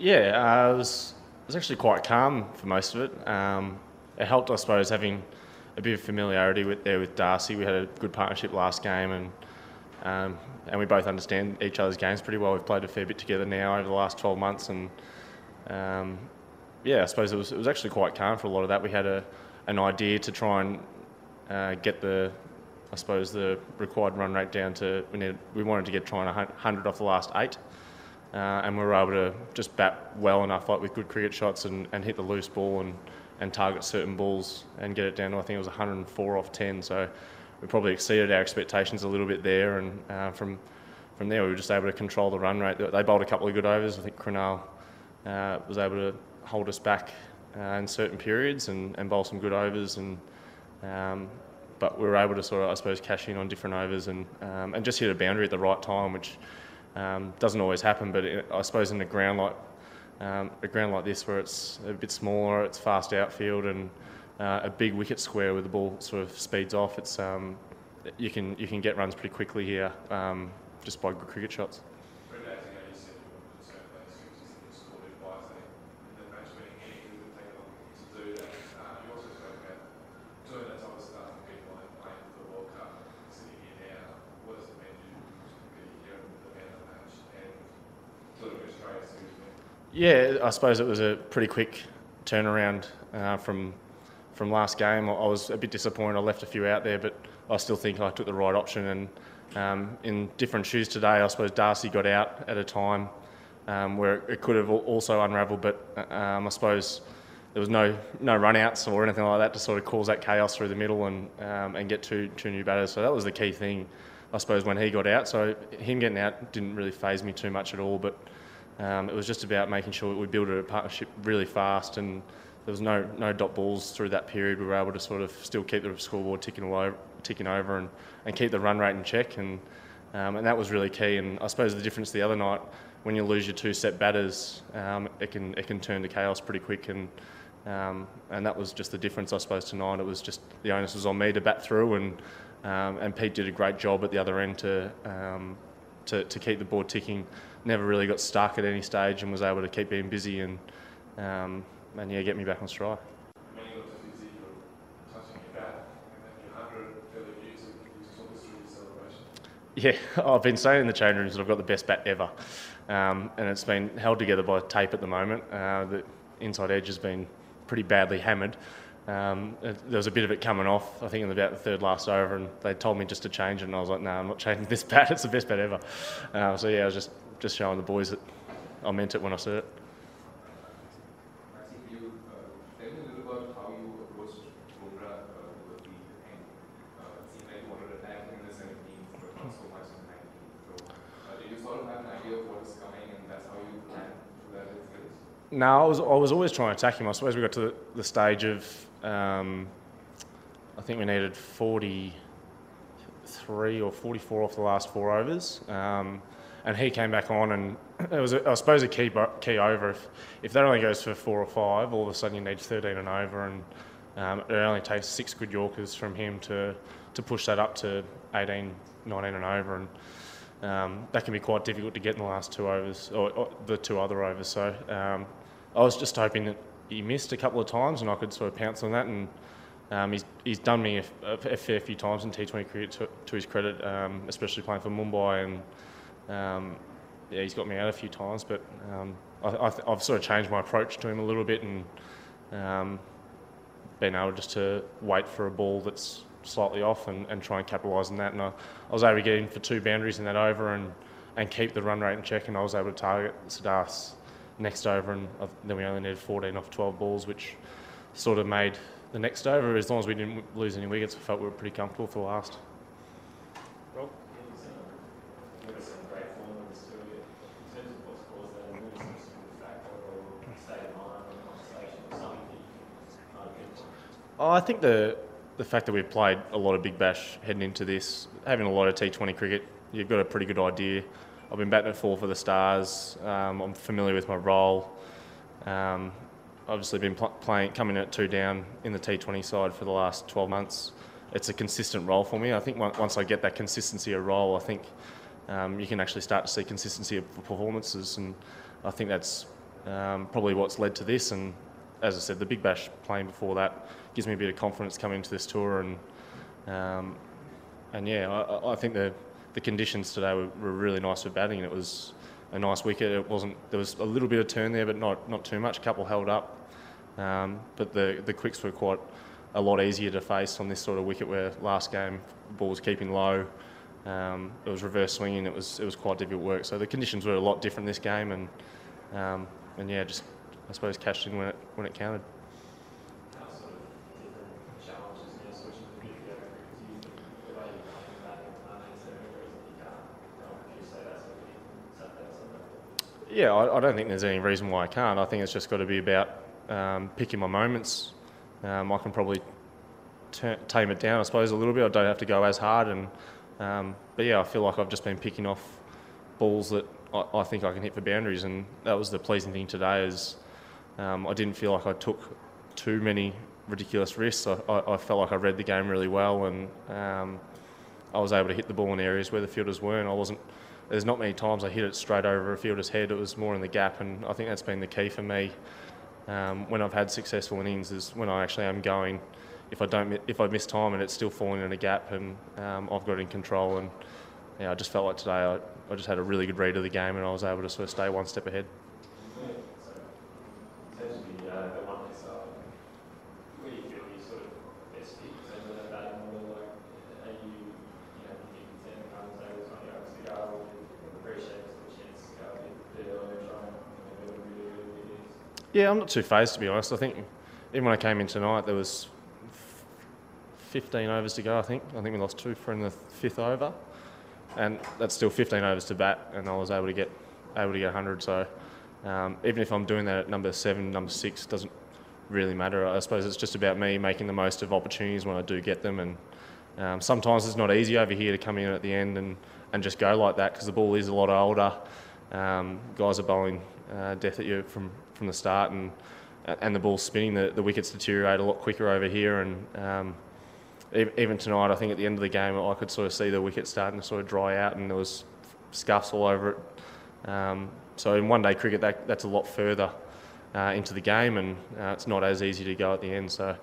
Yeah, it was actually quite calm for most of it. It helped, I suppose, having a bit of familiarity with Darcy. We had a good partnership last game, and we both understand each other's games pretty well. We've played a fair bit together now over the last 12 months, and um, yeah, I suppose it was actually quite calm for a lot of that. We had an idea to try and get the required run rate down to we wanted to get trying 100 off the last 8. And we were able to just bat well enough, like with good cricket shots, and hit the loose ball and target certain balls and get it down to, I think it was 104 off 10. So we probably exceeded our expectations a little bit there, and from there we were just able to control the run rate. They bowled a couple of good overs. I think Cronulla was able to hold us back in certain periods and bowl some good overs, but we were able to sort of, I suppose, cash in on different overs and just hit a boundary at the right time, which doesn't always happen. But I suppose in a ground like this, where it's a bit smaller, it's fast outfield, and a big wicket square where the ball sort of speeds off, it's you can get runs pretty quickly here just by good cricket shots. Yeah, I suppose it was a pretty quick turnaround from last game. I was a bit disappointed. I left a few out there, but I still think I took the right option. And in different shoes today, I suppose Darcy got out at a time where it could have also unravelled, but I suppose there was no run-outs or anything like that to sort of cause that chaos through the middle and get two new batters. So that was the key thing, I suppose, when he got out. So him getting out didn't really faze me too much at all, but it was just about making sure that we built a partnership really fast, and there was no dot balls through that period. We were able to sort of still keep the scoreboard ticking over and keep the run rate in check, and that was really key. And I suppose the difference the other night, when you lose your 2 set batters, it can turn to chaos pretty quick, and that was just the difference, I suppose, tonight. It was just the onus was on me to bat through, and Pete did a great job at the other end to keep the board ticking. Never really got stuck at any stage and was able to keep being busy and get me back on stride. Yeah, I've been saying in the change rooms that I've got the best bat ever, and it's been held together by tape at the moment. The inside edge has been pretty badly hammered. There was a bit of it coming off, I think, in about the third last over, and they told me just to change it, and I was like, no, I'm not changing this bat. It's the best bat ever. So yeah, I was just showing the boys that I meant it when I said it. Tell me a little about how you approached Bumrah with the lead, and it seemed like you wanted to attack him in the 17th, but not so much in the 19th. So did you sort of have an idea of what is coming, and that's how you planned to that with? No, I was always trying to attack him. I suppose we got to the stage of I think we needed 43 or 44 off the last 4 overs. And he came back on, and it was, I suppose, a key over. If that only goes for 4 or 5, all of a sudden you need 13 and over, and it only takes 6 good Yorkers from him to push that up to 18, 19 and over, and that can be quite difficult to get in the last 2 overs, or the 2 other overs. So I was just hoping that he missed a couple of times and I could sort of pounce on that, and he's done me a fair few times in T20 cricket to his credit, especially playing for Mumbai, and yeah, he's got me out a few times, but I've sort of changed my approach to him a little bit, and been able just to wait for a ball that's slightly off and try and capitalise on that. And I was able to get in for 2 boundaries in that over and keep the run rate in check, and I was able to target Siddharth's next over, and then we only needed 14 off 12 balls, which sort of made the next over, as long as we didn't lose any wickets, I felt we were pretty comfortable for the last. Rob? Oh, I think the fact that we've played a lot of Big Bash heading into this, having a lot of T20 cricket, you've got a pretty good idea. I've been batting at 4 for the Stars. I'm familiar with my role. Obviously been coming at 2 down in the T20 side for the last 12 months. It's a consistent role for me. I think once I get that consistency of role, I think you can actually start to see consistency of performances, and I think that's probably what's led to this. And as I said, the Big Bash playing before that gives me a bit of confidence coming into this tour. And yeah, I think the conditions today were really nice for batting. It was a nice wicket. There was a little bit of turn there, but not too much. A couple held up, but the quicks were quite a lot easier to face on this sort of wicket where last game the ball was keeping low. It was reverse swinging. It was quite difficult work. So the conditions were a lot different this game, and yeah, just I suppose cashed in when it counted. Yeah, I don't think there's any reason why I can't. I think it's just got to be about picking my moments. I can probably tame it down, I suppose, a little bit. I don't have to go as hard, but yeah, I feel like I've just been picking off balls that I think I can hit for boundaries, and that was the pleasing thing today. Is I didn't feel like I took too many ridiculous risks. I felt like I read the game really well, and I was able to hit the ball in areas where the fielders weren't. There's not many times I hit it straight over a fielder's head. It was more in the gap, and I think that's been the key for me when I've had successful innings, is when I actually am going. If I miss time and it's still falling in a gap, and I've got it in control. And yeah, I just felt like today I just had a really good read of the game, and I was able to sort of stay one step ahead. Yeah, I'm not too phased, to be honest. I think even when I came in tonight, there was 15 overs to go, I think. I think we lost 2 for in the 5th over. And that's still 15 overs to bat, and I was able to get 100. So even if I'm doing that at number 7, number 6, doesn't really matter. I suppose it's just about me making the most of opportunities when I do get them. And sometimes it's not easy over here to come in at the end and just go like that, because the ball is a lot older. Guys are bowling death at you from the start, and the ball's spinning. The wickets deteriorate a lot quicker over here, and even tonight, I think at the end of the game, I could sort of see the wicket starting to sort of dry out, and there was scuffs all over it. So in one-day cricket, that's a lot further into the game, and it's not as easy to go at the end. So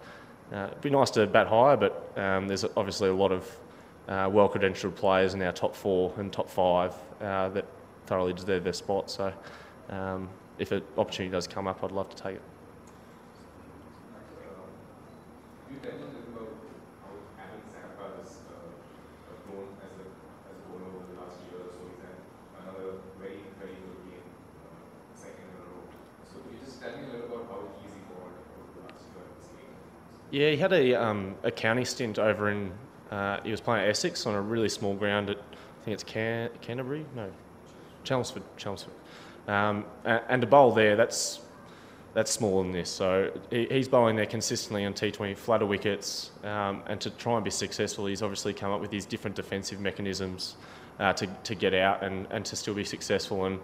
it'd be nice to bat higher, but there's obviously a lot of well-credentialed players in our top 4 and top 5 that thoroughly deserve their spot. So if an opportunity does come up, I'd love to take it. You tell me a little about how Alan Zampa has grown as a bowler over the last year or so. He's had another very, very good game, second in a row. So could you just tell me a little about how he's evolved over the last year in this game? Yeah, he had a county stint over in. He was playing at Essex on a really small ground at, I think it's Canterbury? No, Chelmsford. And to bowl there, that's smaller than this. So he's bowling there consistently on T20, flatter wickets, and to try and be successful, he's obviously come up with these different defensive mechanisms to get out and to still be successful. And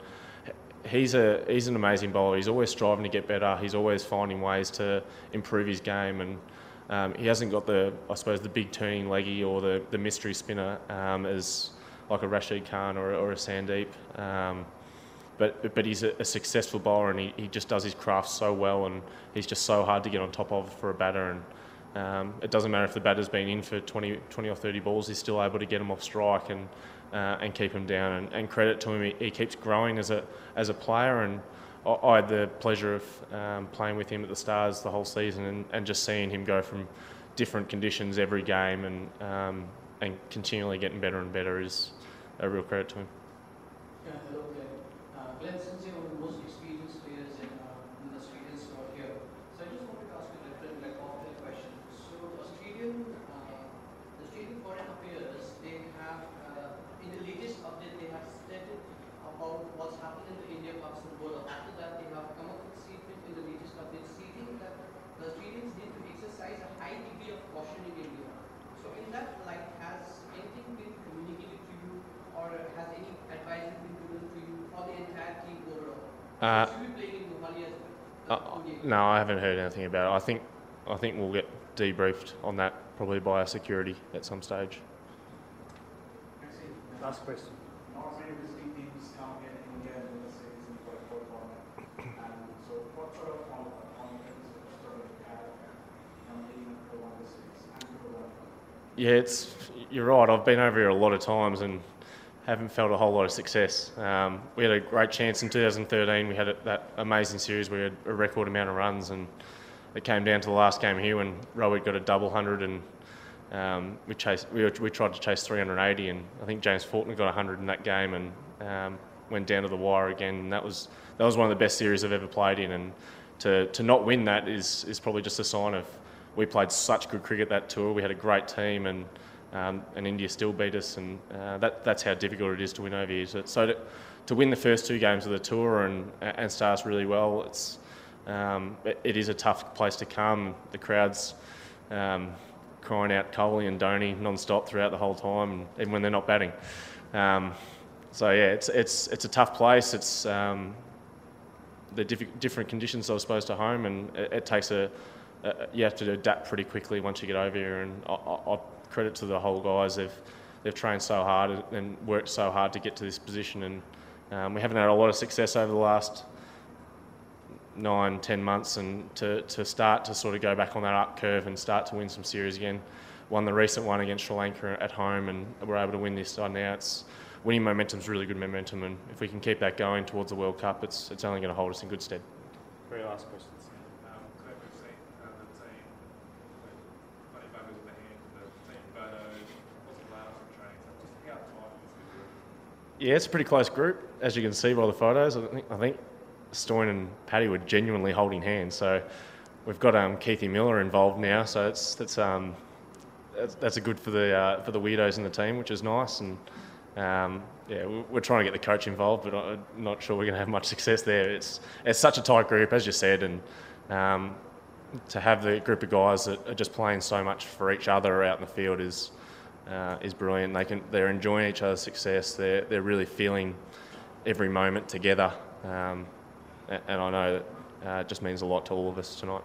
he's an amazing bowler. He's always striving to get better. He's always finding ways to improve his game, and he hasn't got the big turning leggy or the mystery spinner as like a Rashid Khan or a Sandeep. But he's a successful bowler, and he just does his craft so well, and he's just so hard to get on top of for a batter. And it doesn't matter if the batter's been in for 20 or 30 balls, he's still able to get him off strike and keep him down. And credit to him, he keeps growing as a player. And I had the pleasure of playing with him at the Stars the whole season, and just seeing him go from different conditions every game and continually getting better and better is a real credit to him. Yeah, hello, Glenn. Glenn, since you're one of the most experienced players in the Australian squad here, so I just wanted to ask you a different, off-field question. So the Australian foreign affairs, they have, in the latest update, they have stated about what's happened in the India-Pakistan border. After that, they have come up with a statement in the latest update stating that the Australians need to exercise a high degree of caution in India. So in that light, has anything been communicated to you, or has any advice been given to you for the entire team overall? Should we play in Mohali as well? No, I haven't heard anything about it. I think we'll get debriefed on that probably by our security at some stage. Last question. Not many visiting teams come here in India and the series in quite format. And Yeah, you're right. I've been over here a lot of times and haven't felt a whole lot of success. We had a great chance in 2013. We had that amazing series. We had a record amount of runs, and it came down to the last game here when Rowett got a double hundred, and we tried to chase 380, and I think James Faulkner got 100 in that game, and went down to the wire again. And that was one of the best series I've ever played in, and to not win that is probably just a sign of we played such good cricket that tour. We had a great team, and India still beat us, and that's how difficult it is to win over here. So to win the first 2 games of the tour and start us really well, it is a tough place to come. The crowd's crying out Kohli and Dhoni non-stop throughout the whole time, even when they're not batting. So yeah, it's a tough place. It's the different conditions, I suppose, to home, and it takes you have to adapt pretty quickly once you get over here. And I credit to the whole guys. They've trained so hard and worked so hard to get to this position, and we haven't had a lot of success over the last 9-10 months, and to start to sort of go back on that up curve and start to win some series again. Won the recent one against Sri Lanka at home, and we're able to win this side now. Winning momentum's really good momentum, and if we can keep that going towards the World Cup, it's only going to hold us in good stead. Very last question, Sam. Today we've seen the team playing buggers with the hand, the team photos, wasn't allowed on training. So just how tight is the group? Yeah, it's a pretty close group, as you can see by the photos. I think Stoyne and Paddy were genuinely holding hands. So we've got Keithy Miller involved now, so that's a good for the weirdos in the team, which is nice. And yeah, we're trying to get the coach involved, but I'm not sure we're going to have much success there. It's such a tight group, as you said, and to have the group of guys that are just playing so much for each other out in the field is brilliant. They're enjoying each other's success. They're really feeling every moment together, and I know that it just means a lot to all of us tonight.